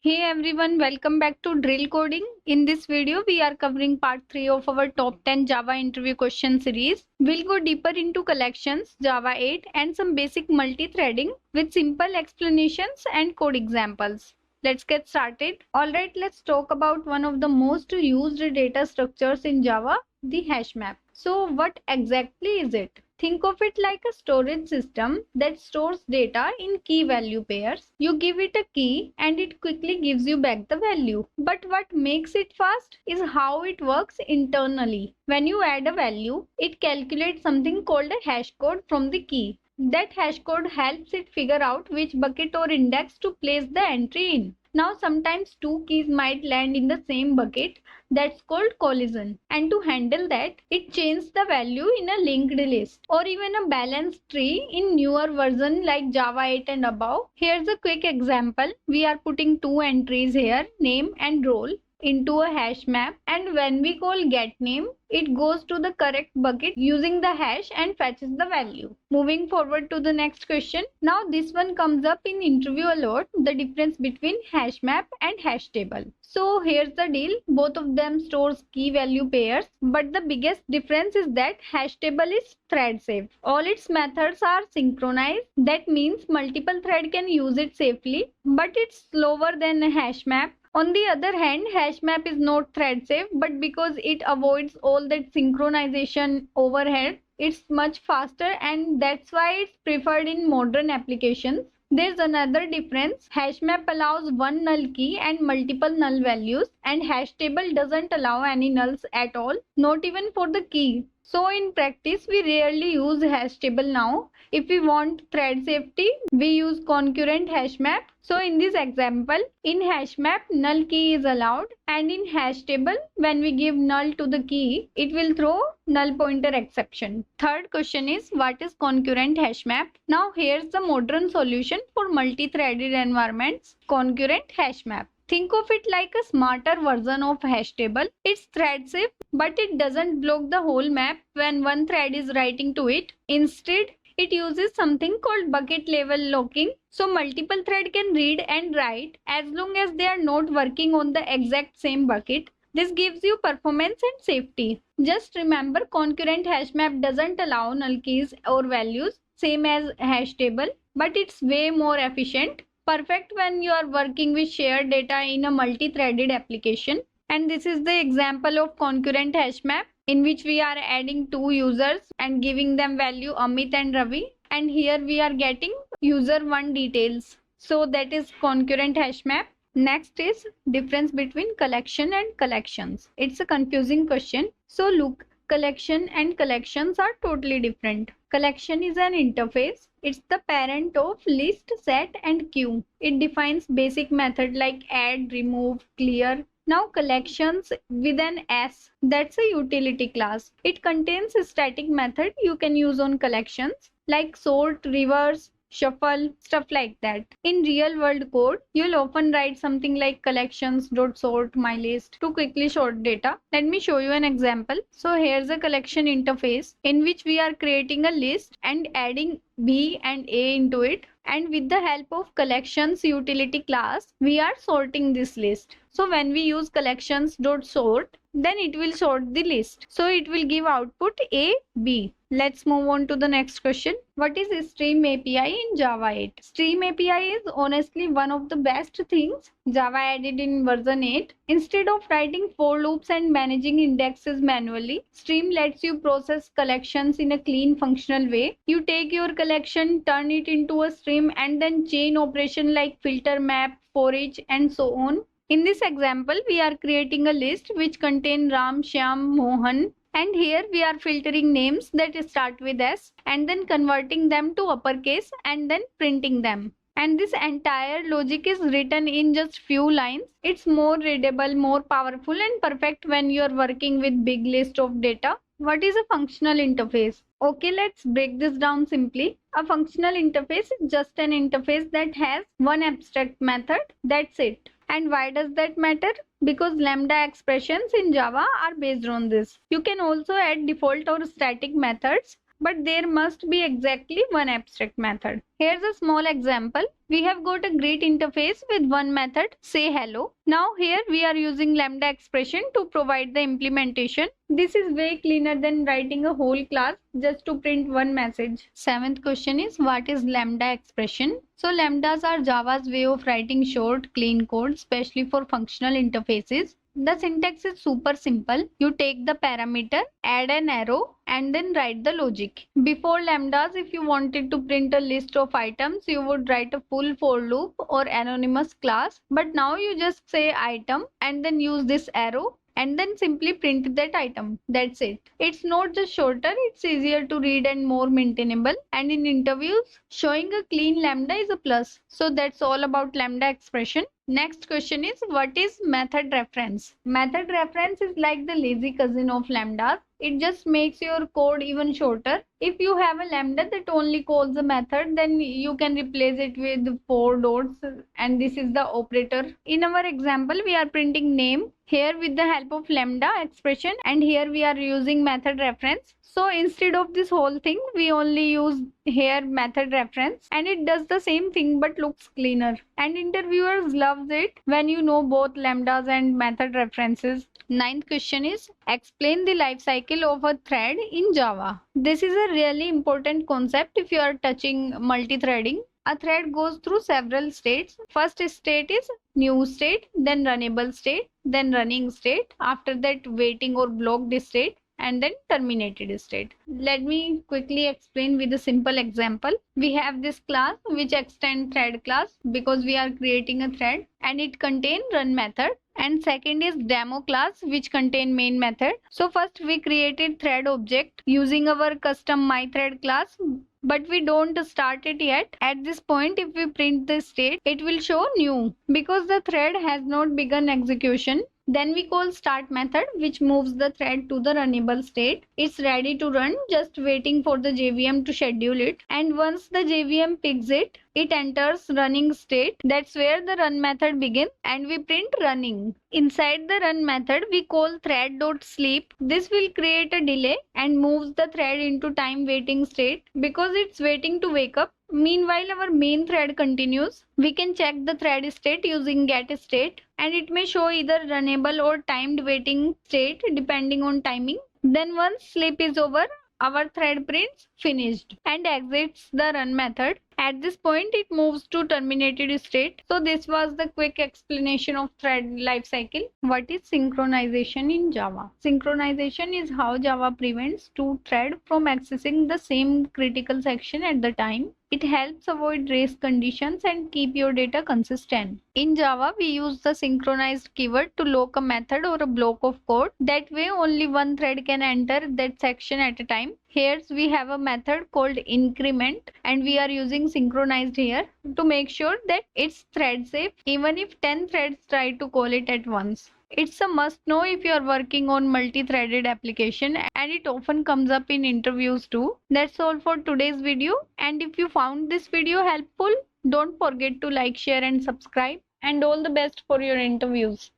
Hey everyone, welcome back to Drill Coding. In this video, we are covering part 3 of our top 10 Java interview question series. We'll go deeper into collections, Java 8 and some basic multi-threading with simple explanations and code examples. Let's get started. Alright, let's talk about one of the most used data structures in Java, the hash map. So what exactly is it? Think of it like a storage system that stores data in key value pairs. You give it a key and it quickly gives you back the value. But what makes it fast is how it works internally. When you add a value, it calculates something called a hash code from the key. That hash code helps it figure out which bucket or index to place the entry in. Now sometimes two keys might land in the same bucket. That's called collision. And to handle that, it changes the value in a linked list or even a balanced tree in newer version like Java 8 and above. Here's a quick example. We are putting two entries here, name and role, into a hash map, and when we call getName, it goes to the correct bucket using the hash and fetches the value. Moving forward to the next question. Now this one comes up in interview a lot, the difference between hash map and hash table. So here's the deal, both of them stores key value pairs, but the biggest difference is that hash table is thread safe. All its methods are synchronized. That means multiple thread can use it safely, but it's slower than a hash map. On the other hand, Hashmap is not thread safe, but because it avoids all that synchronization overhead, it's much faster and that's why it's preferred in modern applications. There's another difference. Hashmap allows one null key and multiple null values, and hash table doesn't allow any nulls at all, not even for the key. So in practice, we rarely use hash table now. If we want thread safety, we use concurrent hashmap. So in this example, in hashmap, null key is allowed, and in hash table, when we give null to the key, it will throw null pointer exception. Third question is, what is concurrent hashmap? Now here's the modern solution for multi-threaded environments, concurrent hashmap. Think of it like a smarter version of hash table. It's thread safe, but it doesn't block the whole map when one thread is writing to it. Instead, it uses something called bucket level locking. So multiple thread can read and write as long as they are not working on the exact same bucket. This gives you performance and safety. Just remember, concurrent hashmap doesn't allow null keys or values, same as hash table, but it's way more efficient. Perfect when you are working with shared data in a multi-threaded application. And this is the example of concurrent hashmap, in which we are adding two users and giving them value Amit and Ravi. And here we are getting user 1 details. So that is concurrent hashmap. Next is difference between collection and collections. It's a confusing question. So look, collection and collections are totally different. Collection is an interface. It's the parent of list, set and queue. It defines basic method like add, remove, clear. Now collections with an S, that's a utility class. It contains a static method you can use on collections like sort, reverse, shuffle, stuff like that. In real world code, you'll often write something like collections.sort mylist to quickly sort data. Let me show you an example. So here's a collection interface in which we are creating a list and adding B and A into it. And with the help of collections utility class, we are sorting this list. So when we use collections.sort, then it will sort the list. So it will give output A, B. Let's move on to the next question. What is Stream API in Java 8? Stream API is honestly one of the best things Java added in version 8. Instead of writing for loops and managing indexes manually, Stream lets you process collections in a clean functional way. You take your collection, turn it into a stream, and then chain operation like filter, map, for each and so on. In this example, we are creating a list which contains Ram, Shyam, Mohan, and here we are filtering names that start with S and then converting them to uppercase and then printing them. And this entire logic is written in just few lines. It's more readable, more powerful and perfect when you are working with big list of data. What is a functional interface? Okay, let's break this down simply. A functional interface is just an interface that has one abstract method. That's it. And why does that matter? Because lambda expressions in Java are based on this. You can also add default or static methods but there must be exactly one abstract method. Here's a small example. We have got a great interface with one method, say hello. Now here we are using lambda expression to provide the implementation. This is way cleaner than writing a whole class just to print one message. Seventh question is, what is lambda expression? So lambdas are Java's way of writing short, clean code, especially for functional interfaces. The syntax is super simple. You take the parameter, add an arrow, and then write the logic. Before lambdas, if you wanted to print a list of items, you would write a full for loop or anonymous class. But now you just say item and then use this arrow and then simply print that item. That's it. It's not just shorter, it's easier to read and more maintainable. And in interviews, showing a clean lambda is a plus. So that's all about lambda expression. Next question is, what is method reference? Method reference is like the lazy cousin of lambdas. It just makes your code even shorter. If you have a lambda that only calls a method, then you can replace it with 4 dots, and this is the operator. In our example, we are printing name here with the help of lambda expression, and here we are using method reference. So instead of this whole thing, we only use here method reference, and it does the same thing but looks cleaner. And interviewers loves it when you know both lambdas and method references. Ninth question is, explain the life cycle of a thread in Java. This is a really important concept if you are touching multi-threading. A thread goes through several states. First state is new state, then runnable state, then running state. After that, waiting or blocked state, and then terminated state. Let me quickly explain with a simple example. We have this class which extend thread class because we are creating a thread, and it contain run method. And second is demo class which contain main method. So first we created thread object using our custom myThread class, but we don't start it yet. At this point, if we print the state, it will show new because the thread has not begun execution. Then we call start method which moves the thread to the runnable state. It's ready to run, just waiting for the JVM to schedule it. And once the JVM picks it, it enters running state. That's where the run method begins, and we print running. Inside the run method, we call thread.sleep. This will create a delay and moves the thread into time waiting state because it's waiting to wake up. Meanwhile, our main thread continues. We can check the thread state using getState, and it may show either runnable or timed waiting state depending on timing. Then once sleep is over, our thread prints finished and exits the run method. At this point, it moves to terminated state. So this was the quick explanation of thread lifecycle. What is synchronization in Java? Synchronization is how Java prevents two threads from accessing the same critical section at the time. It helps avoid race conditions and keep your data consistent. In Java, we use the synchronized keyword to lock a method or a block of code. That way, only one thread can enter that section at a time. Here we have a method called increment, and we are using synchronized here to make sure that it's thread safe even if 10 threads try to call it at once. It's a must know if you are working on multi-threaded application, and it often comes up in interviews too. That's all for today's video, and if you found this video helpful, don't forget to like, share and subscribe, and all the best for your interviews.